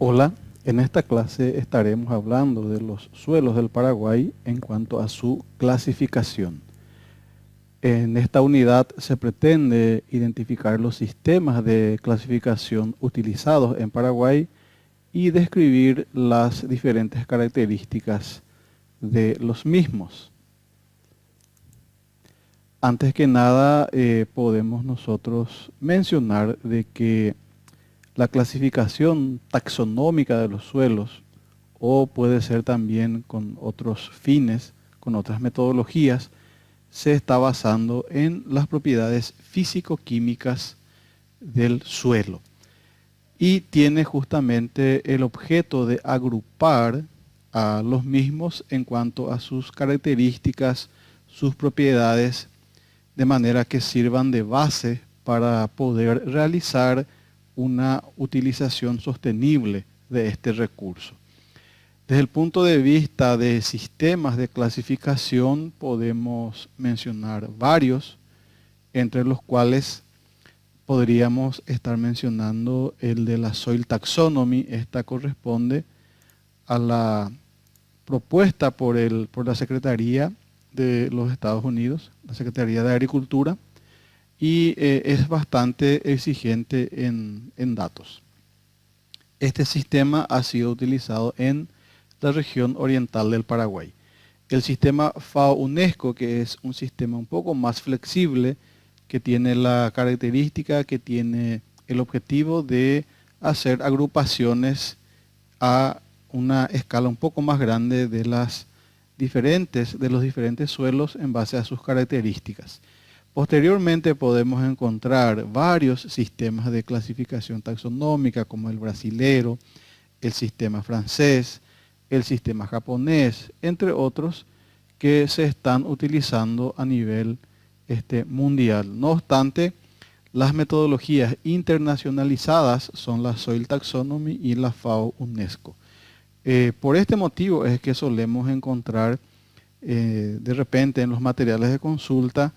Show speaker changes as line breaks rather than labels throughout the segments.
Hola, en esta clase estaremos hablando de los suelos del Paraguay en cuanto a su clasificación. En esta unidad se pretende identificar los sistemas de clasificación utilizados en Paraguay y describir las diferentes características de los mismos. Antes que nada, podemos nosotros mencionar de que la clasificación taxonómica de los suelos, o puede ser también con otros fines, con otras metodologías, se está basando en las propiedades físico-químicas del suelo. Y tiene justamente el objeto de agrupar a los mismos en cuanto a sus características, sus propiedades, de manera que sirvan de base para poder realizar una utilización sostenible de este recurso. Desde el punto de vista de sistemas de clasificación podemos mencionar varios, entre los cuales podríamos estar mencionando el de la Soil Taxonomy. Esta corresponde a la propuesta por la Secretaría de los Estados Unidos, la Secretaría de Agricultura, y es bastante exigente en datos. Este sistema ha sido utilizado en la región oriental del Paraguay. El sistema FAO-UNESCO, que es un sistema un poco más flexible, que tiene la característica, que tiene el objetivo de hacer agrupaciones a una escala un poco más grande de los diferentes suelos en base a sus características. Posteriormente podemos encontrar varios sistemas de clasificación taxonómica, como el brasilero, el sistema francés, el sistema japonés, entre otros, que se están utilizando a nivel mundial. No obstante, las metodologías internacionalizadas son la Soil Taxonomy y la FAO-UNESCO. Por este motivo es que solemos encontrar de repente en los materiales de consulta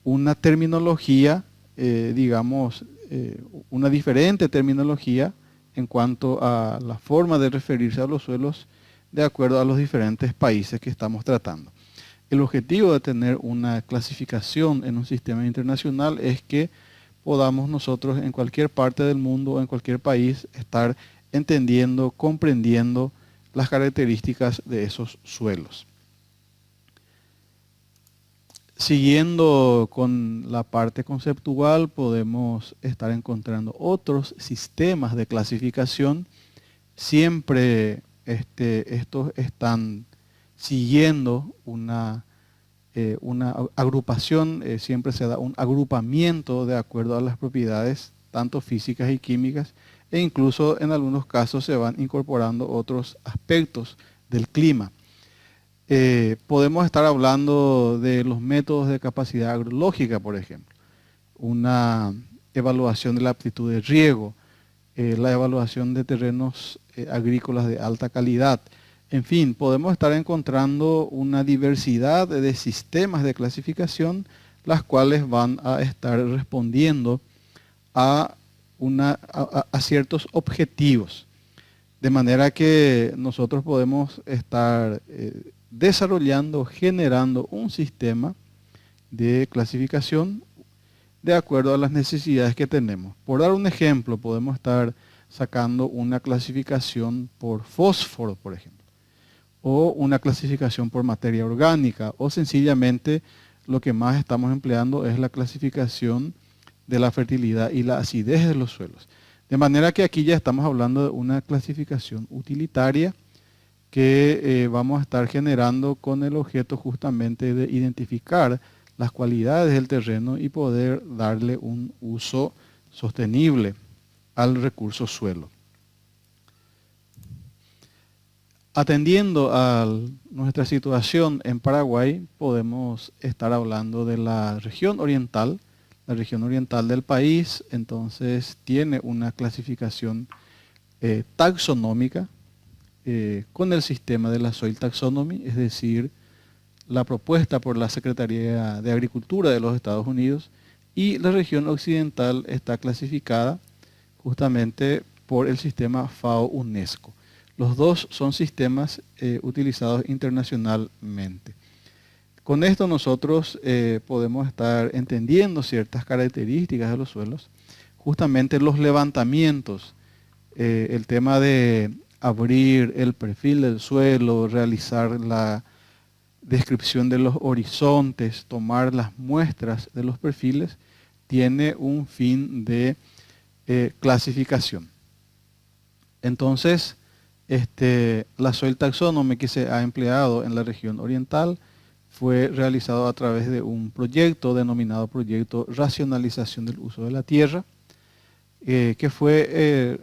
una terminología, una diferente terminología en cuanto a la forma de referirse a los suelos de acuerdo a los diferentes países que estamos tratando. El objetivo de tener una clasificación en un sistema internacional es que podamos nosotros en cualquier parte del mundo o en cualquier país estar entendiendo, comprendiendo las características de esos suelos. Siguiendo con la parte conceptual, podemos estar encontrando otros sistemas de clasificación. Siempre estos están siguiendo una agrupación, siempre se da un agrupamiento de acuerdo a las propiedades, tanto físicas y químicas, e incluso en algunos casos se van incorporando otros aspectos del clima. Podemos estar hablando de los métodos de capacidad agrológica, por ejemplo, una evaluación de la aptitud de riego, la evaluación de terrenos agrícolas de alta calidad. En fin, podemos estar encontrando una diversidad de sistemas de clasificación, las cuales van a estar respondiendo a ciertos objetivos. De manera que nosotros podemos estar desarrollando, generando un sistema de clasificación de acuerdo a las necesidades que tenemos. Por dar un ejemplo, podemos estar sacando una clasificación por fósforo, por ejemplo, o una clasificación por materia orgánica, o sencillamente lo que más estamos empleando es la clasificación de la fertilidad y la acidez de los suelos. De manera que aquí ya estamos hablando de una clasificación utilitaria que vamos a estar generando con el objeto justamente de identificar las cualidades del terreno y poder darle un uso sostenible al recurso suelo. Atendiendo a nuestra situación en Paraguay, podemos estar hablando de la región oriental. La región oriental del país, entonces, tiene una clasificación taxonómica con el sistema de la Soil Taxonomy, es decir, la propuesta por la Secretaría de Agricultura de los Estados Unidos, y la región occidental está clasificada justamente por el sistema FAO-UNESCO. Los dos son sistemas utilizados internacionalmente. Con esto nosotros podemos estar entendiendo ciertas características de los suelos, justamente los levantamientos, el tema de abrir el perfil del suelo, realizar la descripción de los horizontes, tomar las muestras de los perfiles, tiene un fin de clasificación. Entonces, la Soil Taxonomy que se ha empleado en la región oriental fue realizado a través de un proyecto denominado Proyecto Racionalización del Uso de la Tierra, que fue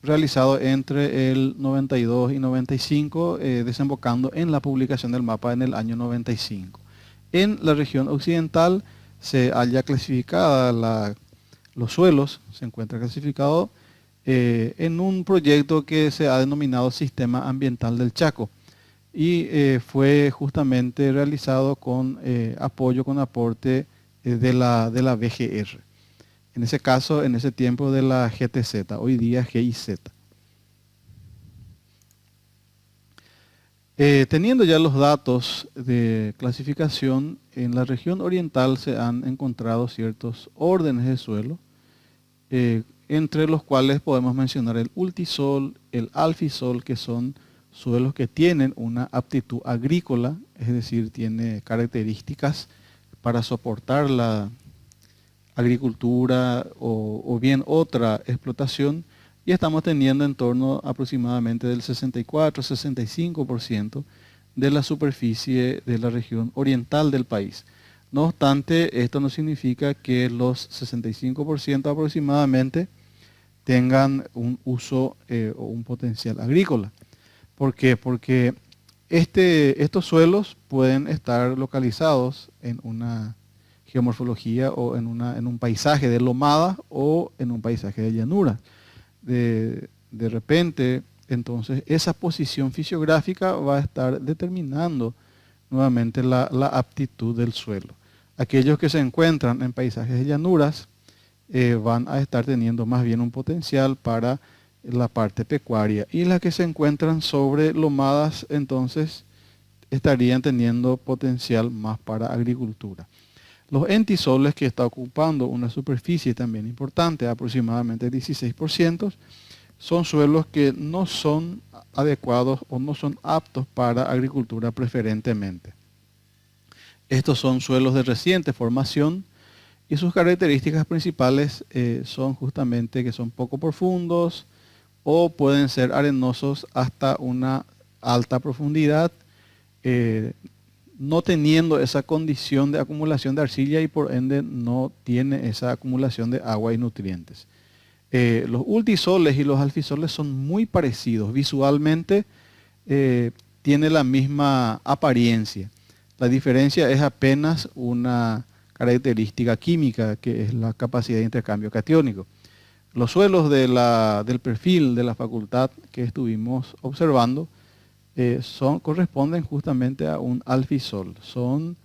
realizado entre el 92 y 95, desembocando en la publicación del mapa en el año 95. En la región occidental se halla clasificada los suelos, se encuentra clasificado en un proyecto que se ha denominado Sistema Ambiental del Chaco y fue justamente realizado con apoyo, con aporte de la BGR. En ese caso, en ese tiempo de la GTZ, hoy día GIZ. Teniendo ya los datos de clasificación, en la región oriental se han encontrado ciertos órdenes de suelo, entre los cuales podemos mencionar el ultisol, el alfisol, que son suelos que tienen una aptitud agrícola, es decir, tiene características para soportar la agricultura o bien otra explotación, y estamos teniendo en torno aproximadamente del 64-65% de la superficie de la región oriental del país. No obstante, esto no significa que los 65% aproximadamente tengan un uso o un potencial agrícola. ¿Por qué? Porque estos suelos pueden estar localizados en una geomorfología o en un paisaje de lomadas o en un paisaje de llanura. De repente, entonces, esa posición fisiográfica va a estar determinando nuevamente la aptitud del suelo. Aquellos que se encuentran en paisajes de llanuras van a estar teniendo más bien un potencial para la parte pecuaria, y las que se encuentran sobre lomadas entonces estarían teniendo potencial más para agricultura. Los entisoles, que está ocupando una superficie también importante, aproximadamente 16%, son suelos que no son adecuados o no son aptos para agricultura preferentemente. Estos son suelos de reciente formación y sus características principales son justamente que son poco profundos o pueden ser arenosos hasta una alta profundidad, no teniendo esa condición de acumulación de arcilla y por ende no tiene esa acumulación de agua y nutrientes. Los ultisoles y los alfisoles son muy parecidos. Visualmente tiene la misma apariencia. La diferencia es apenas una característica química, que es la capacidad de intercambio catiónico. Los suelos del perfil de la facultad que estuvimos observando corresponden justamente a un alfisol. Son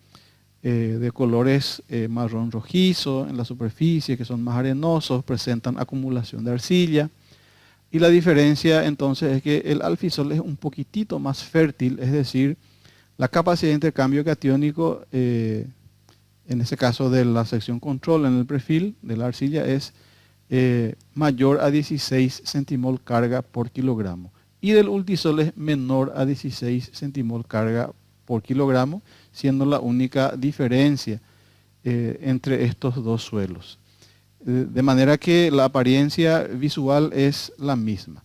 de colores marrón rojizo en la superficie, que son más arenosos, presentan acumulación de arcilla. Y la diferencia entonces es que el alfisol es un poquitito más fértil, es decir, la capacidad de intercambio catiónico, en ese caso de la sección control en el perfil de la arcilla, es mayor a 16 centimol carga por kilogramo. Y del ultisol es menor a 16 centimol carga por kilogramo, siendo la única diferencia entre estos dos suelos. De manera que la apariencia visual es la misma.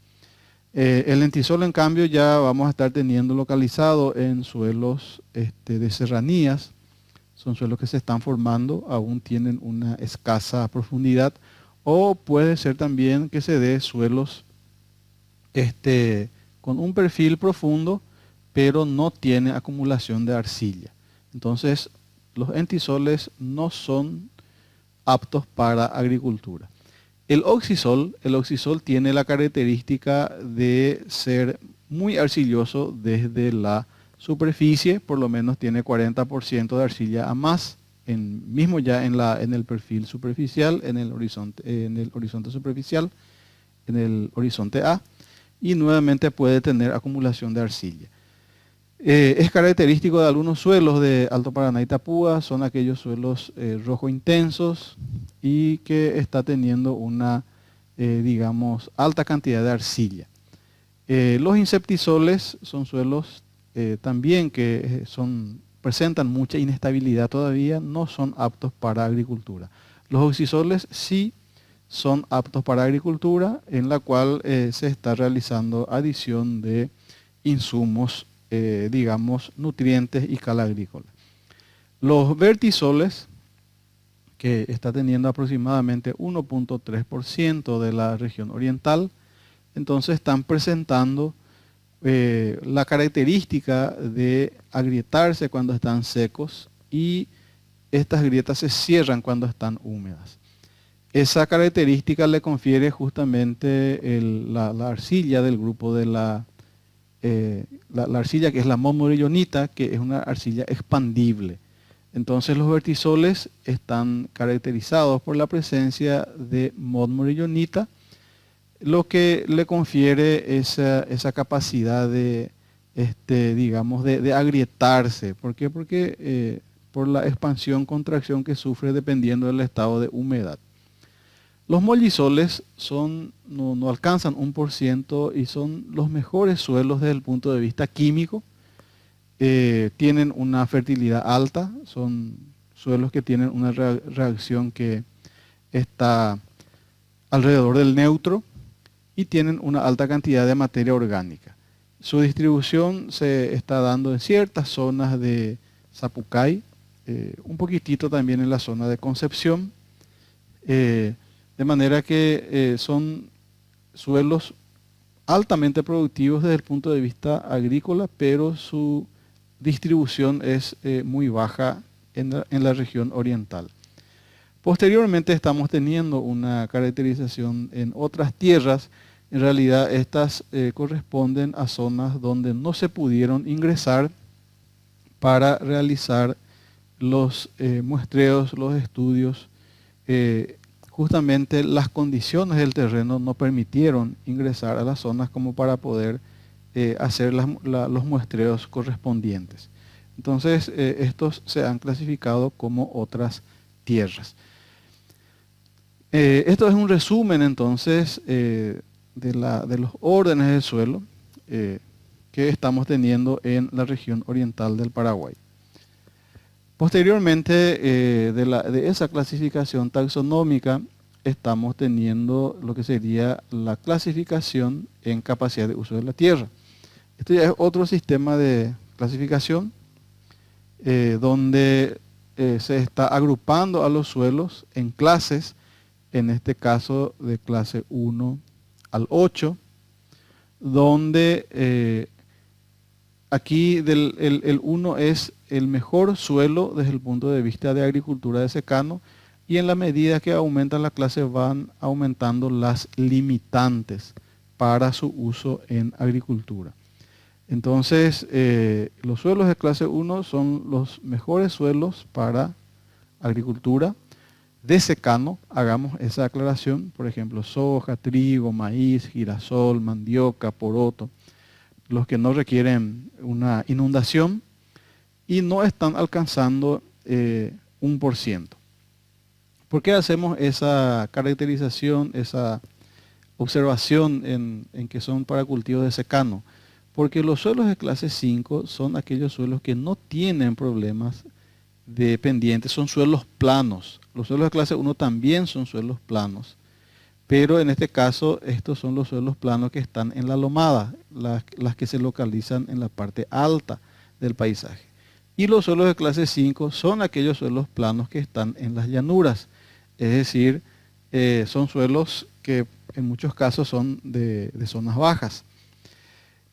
El lentisol, en cambio, ya vamos a estar teniendo localizado en suelos de serranías. Son suelos que se están formando, aún tienen una escasa profundidad, o puede ser también que se dé suelos con un perfil profundo, pero no tiene acumulación de arcilla. Entonces, los entisoles no son aptos para agricultura. El oxisol tiene la característica de ser muy arcilloso desde la superficie, por lo menos tiene 40% de arcilla a más, mismo ya en el perfil superficial, en el horizonte superficial, en el horizonte A y nuevamente puede tener acumulación de arcilla. Es característico de algunos suelos de Alto Paraná y Itapúa, son aquellos suelos rojo intensos y que está teniendo una, digamos, alta cantidad de arcilla. Los insectisoles son suelos también que presentan mucha inestabilidad todavía, no son aptos para agricultura. Los oxisoles sí son aptos para agricultura, en la cual se está realizando adición de insumos, digamos, nutrientes y cal agrícola. Los vertisoles, que está teniendo aproximadamente 1.3% de la región oriental, entonces están presentando la característica de agrietarse cuando están secos y estas grietas se cierran cuando están húmedas. Esa característica le confiere justamente la arcilla del grupo de la arcilla que es la modmorillonita, que es una arcilla expandible. Entonces los vertisoles están caracterizados por la presencia de modmorillonita, lo que le confiere esa capacidad de, digamos, de agrietarse. ¿Por qué? Porque por la expansión, contracción que sufre dependiendo del estado de humedad. Los mollisoles no alcanzan 1% y son los mejores suelos desde el punto de vista químico. Tienen una fertilidad alta, son suelos que tienen una reacción que está alrededor del neutro y tienen una alta cantidad de materia orgánica. Su distribución se está dando en ciertas zonas de Zapucay, un poquitito también en la zona de Concepción, de manera que son suelos altamente productivos desde el punto de vista agrícola, pero su distribución es muy baja en la región oriental. Posteriormente estamos teniendo una caracterización en otras tierras. En realidad estas corresponden a zonas donde no se pudieron ingresar para realizar los muestreos, los estudios. Justamente las condiciones del terreno no permitieron ingresar a las zonas como para poder hacer los muestreos correspondientes. Entonces estos se han clasificado como otras tierras. Esto es un resumen entonces de los órdenes del suelo que estamos teniendo en la región oriental del Paraguay. Posteriormente de esa clasificación taxonómica estamos teniendo lo que sería la clasificación en capacidad de uso de la tierra. Esto ya es otro sistema de clasificación donde se está agrupando a los suelos en clases, en este caso de clase 1 al 8, donde aquí el 1 es el mejor suelo desde el punto de vista de agricultura de secano, y en la medida que aumentan la clase van aumentando las limitantes para su uso en agricultura. Entonces, los suelos de clase 1 son los mejores suelos para agricultura de secano. Hagamos esa aclaración, por ejemplo, soja, trigo, maíz, girasol, mandioca, poroto, los que no requieren una inundación y no están alcanzando 1%. ¿Por qué hacemos esa caracterización, esa observación en que son para cultivos de secano? Porque los suelos de clase 5 son aquellos suelos que no tienen problemas de pendientes, son suelos planos. Los suelos de clase 1 también son suelos planos, pero en este caso estos son los suelos planos que están en la lomada, las que se localizan en la parte alta del paisaje. Y los suelos de clase 5 son aquellos suelos planos que están en las llanuras, es decir, son suelos que en muchos casos son de zonas bajas.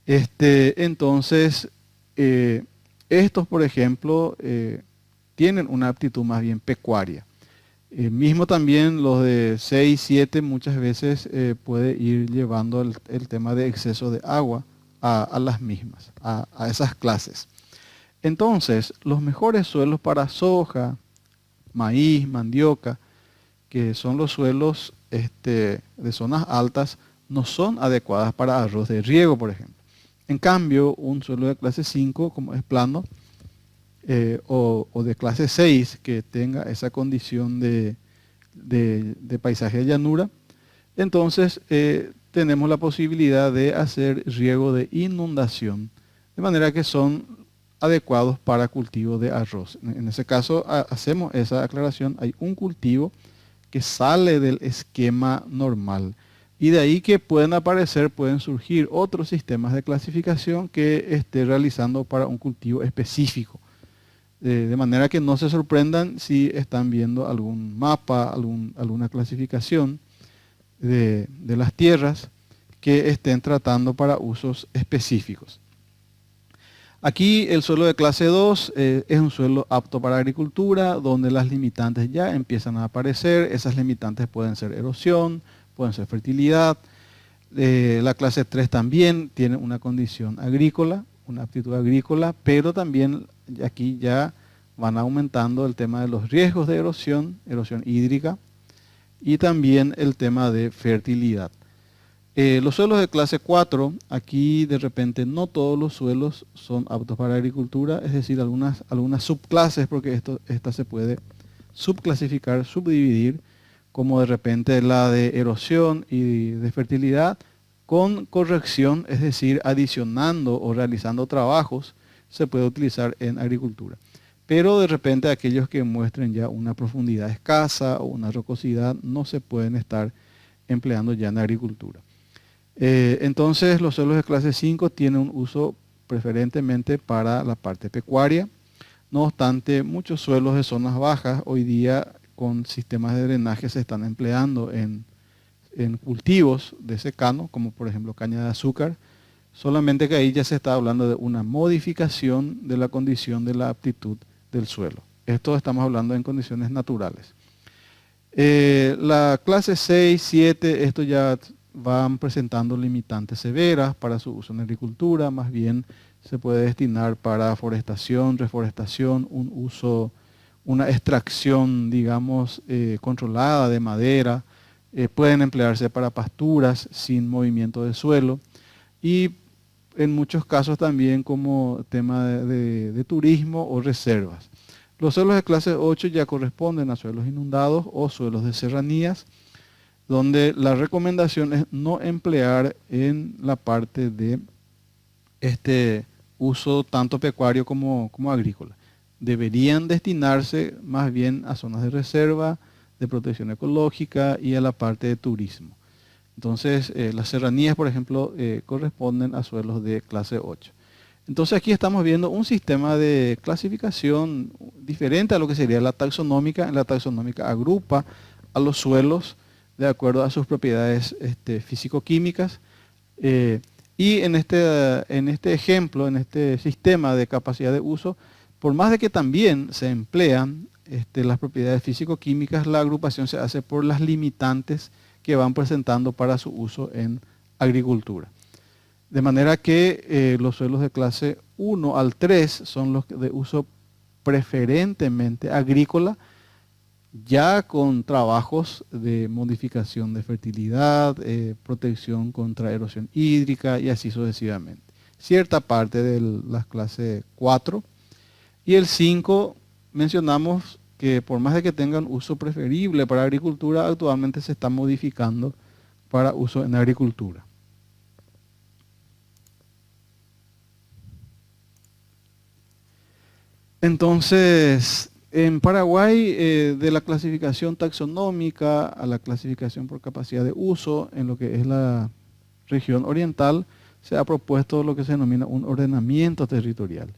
Entonces, estos, por ejemplo, tienen una aptitud más bien pecuaria. Mismo también los de 6, 7 muchas veces puede ir llevando el tema de exceso de agua a las mismas, a esas clases. Entonces, los mejores suelos para soja, maíz, mandioca, que son los suelos de zonas altas, no son adecuadas para arroz de riego, por ejemplo. En cambio, un suelo de clase 5, como es plano, o de clase 6, que tenga esa condición de paisaje de llanura, entonces tenemos la posibilidad de hacer riego de inundación, de manera que son adecuados para cultivo de arroz. En ese caso hacemos esa aclaración, hay un cultivo que sale del esquema normal. Y de ahí que pueden surgir otros sistemas de clasificación que esté realizando para un cultivo específico. De manera que no se sorprendan si están viendo algún mapa, alguna clasificación de las tierras que estén tratando para usos específicos. Aquí el suelo de clase 2 es un suelo apto para agricultura, donde las limitantes ya empiezan a aparecer. Esas limitantes pueden ser erosión, pueden ser fertilidad. La clase 3 también tiene una condición agrícola, una aptitud agrícola, pero también aquí ya van aumentando el tema de los riesgos de erosión hídrica, y también el tema de fertilidad. Los suelos de clase 4, aquí de repente no todos los suelos son aptos para agricultura, es decir, algunas subclases, porque esta se puede subclasificar, subdividir, como de repente la de erosión y de fertilidad, con corrección, es decir, adicionando o realizando trabajos, se puede utilizar en agricultura. Pero de repente aquellos que muestren ya una profundidad escasa o una rocosidad no se pueden estar empleando ya en agricultura. Entonces los suelos de clase 5 tienen un uso preferentemente para la parte pecuaria. No obstante, muchos suelos de zonas bajas hoy día con sistemas de drenaje se están empleando en cultivos de secano, como por ejemplo caña de azúcar, solamente que ahí ya se está hablando de una modificación de la condición de la aptitud del suelo. Esto estamos hablando en condiciones naturales. La clase 6, 7, esto ya van presentando limitantes severas para su uso en agricultura, más bien se puede destinar para forestación, reforestación, una extracción, digamos, controlada de madera, pueden emplearse para pasturas sin movimiento de suelo, y en muchos casos también como tema de turismo o reservas. Los suelos de clase 8 ya corresponden a suelos inundados o suelos de serranías, donde la recomendación es no emplear en la parte de este uso tanto pecuario como agrícola. Deberían destinarse más bien a zonas de reserva, de protección ecológica y a la parte de turismo. Entonces, las serranías, por ejemplo, corresponden a suelos de clase 8. Entonces aquí estamos viendo un sistema de clasificación diferente a lo que sería la taxonómica. En la taxonómica agrupa a los suelos de acuerdo a sus propiedades físico-químicas. Y en este ejemplo, en este sistema de capacidad de uso, por más de que también se emplean las propiedades físico-químicas, la agrupación se hace por las limitantes que van presentando para su uso en agricultura. De manera que los suelos de clase 1 al 3 son los de uso preferentemente agrícola, ya con trabajos de modificación de fertilidad, protección contra erosión hídrica y así sucesivamente. Cierta parte de las clases 4 y el 5 mencionamos que por más de que tengan uso preferible para agricultura, actualmente se está modificando para uso en agricultura. Entonces, en Paraguay, de la clasificación taxonómica a la clasificación por capacidad de uso, en lo que es la región oriental, se ha propuesto lo que se denomina un ordenamiento territorial.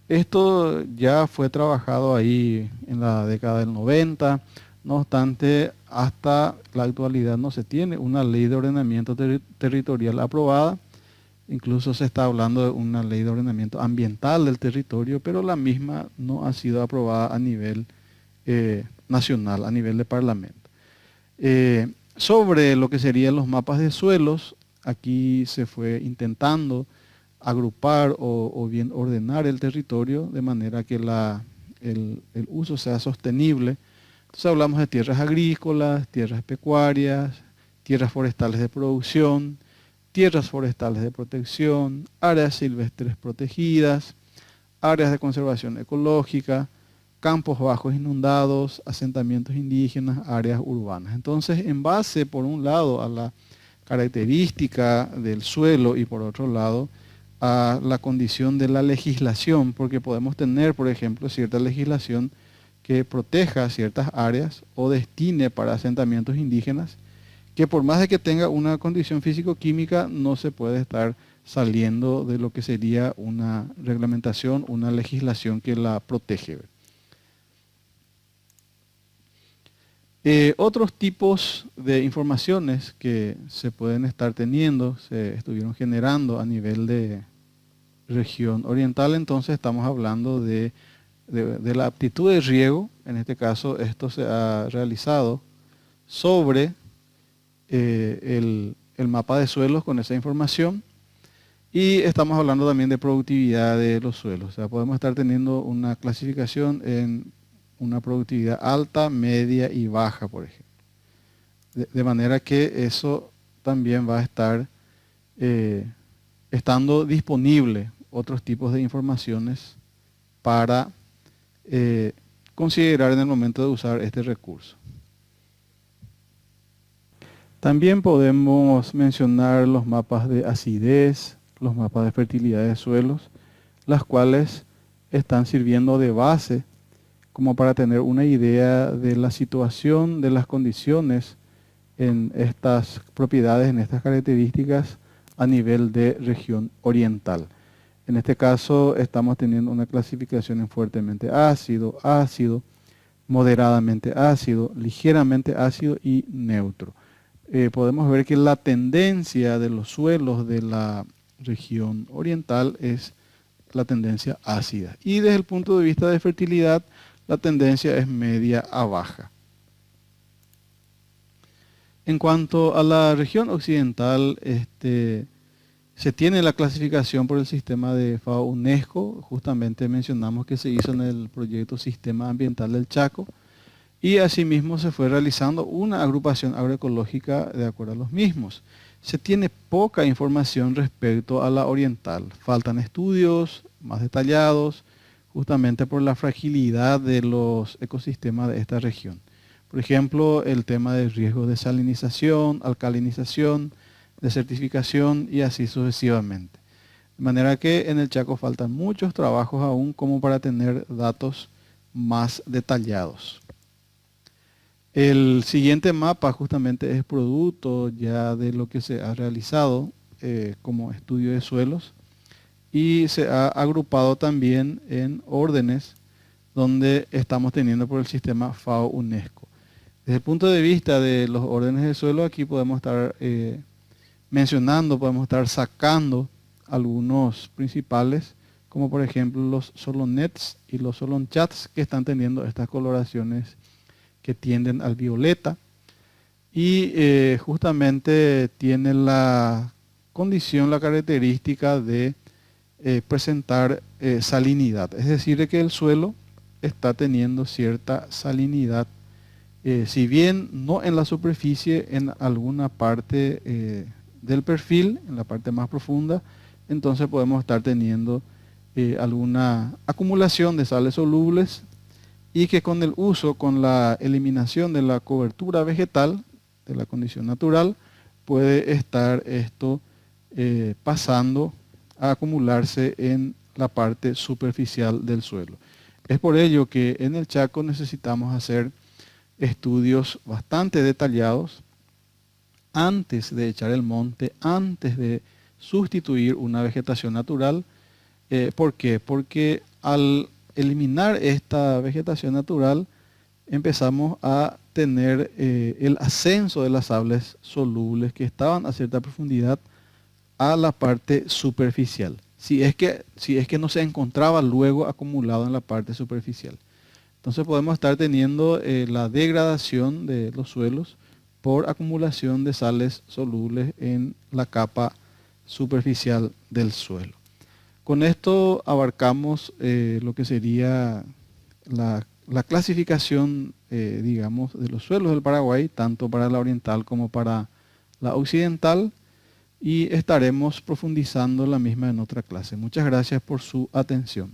Esto ya fue trabajado ahí en la década del 90, no obstante, hasta la actualidad no se tiene una ley de ordenamiento territorial aprobada. Incluso se está hablando de una ley de ordenamiento ambiental del territorio, pero la misma no ha sido aprobada a nivel nacional, a nivel de parlamento. Sobre lo que serían los mapas de suelos, aquí se fue intentando agrupar o bien ordenar el territorio de manera que el uso sea sostenible. Entonces hablamos de tierras agrícolas, tierras pecuarias, tierras forestales de producción, tierras forestales de protección, áreas silvestres protegidas, áreas de conservación ecológica, campos bajos inundados, asentamientos indígenas, áreas urbanas. Entonces, en base, por un lado, a la característica del suelo y por otro lado, a la condición de la legislación, porque podemos tener, por ejemplo, cierta legislación que proteja ciertas áreas o destine para asentamientos indígenas, que por más de que tenga una condición físico-química, no se puede estar saliendo de lo que sería una reglamentación, una legislación que la protege. Otros tipos de informaciones que se pueden estar teniendo, se estuvieron generando a nivel de región oriental, entonces estamos hablando de la aptitud de riego. En este caso, esto se ha realizado sobre el mapa de suelos con esa información. Y estamos hablando también de productividad de los suelos. O sea, podemos estar teniendo una clasificación en una productividad alta, media y baja, por ejemplo. De manera que eso también va a estar estando disponible otros tipos de informaciones para considerar en el momento de usar este recurso. También podemos mencionar los mapas de acidez, los mapas de fertilidad de suelos, las cuales están sirviendo de base como para tener una idea de la situación, de las condiciones en estas propiedades, en estas características a nivel de región oriental. En este caso estamos teniendo una clasificación en fuertemente ácido, ácido, moderadamente ácido, ligeramente ácido y neutro. Podemos ver que la tendencia de los suelos de la región oriental es la tendencia ácida. Y desde el punto de vista de fertilidad, la tendencia es media a baja. En cuanto a la región occidental, se tiene la clasificación por el sistema de FAO UNESCO. Justamente mencionamos que se hizo en el proyecto Sistema Ambiental del Chaco. Y asimismo se fue realizando una agrupación agroecológica de acuerdo a los mismos. Se tiene poca información respecto a la oriental. Faltan estudios más detallados, justamente por la fragilidad de los ecosistemas de esta región. Por ejemplo, el tema de riesgo de salinización, alcalinización, desertificación y así sucesivamente. De manera que en el Chaco faltan muchos trabajos aún como para tener datos más detallados. El siguiente mapa justamente es producto ya de lo que se ha realizado como estudio de suelos y se ha agrupado también en órdenes donde estamos teniendo por el sistema FAO UNESCO. Desde el punto de vista de los órdenes de suelo, aquí podemos estar mencionando, podemos estar sacando algunos principales, como por ejemplo los solonets y los solonchats, que están teniendo estas coloraciones que tienden al violeta y justamente tiene la condición, la característica de presentar salinidad, es decir, de que el suelo está teniendo cierta salinidad, si bien no en la superficie, en alguna parte del perfil, en la parte más profunda, entonces podemos estar teniendo alguna acumulación de sales solubles y que con el uso, con la eliminación de la cobertura vegetal, de la condición natural, puede estar esto pasando a acumularse en la parte superficial del suelo. Es por ello que en el Chaco necesitamos hacer estudios bastante detallados antes de echar el monte, antes de sustituir una vegetación natural. ¿Por qué? Porque al eliminar esta vegetación natural empezamos a tener el ascenso de las sales solubles que estaban a cierta profundidad a la parte superficial, si es que no se encontraba luego acumulado en la parte superficial. Entonces podemos estar teniendo la degradación de los suelos por acumulación de sales solubles en la capa superficial del suelo. Con esto abarcamos lo que sería la clasificación, digamos, de los suelos del Paraguay, tanto para la oriental como para la occidental, y estaremos profundizando la misma en otra clase. Muchas gracias por su atención.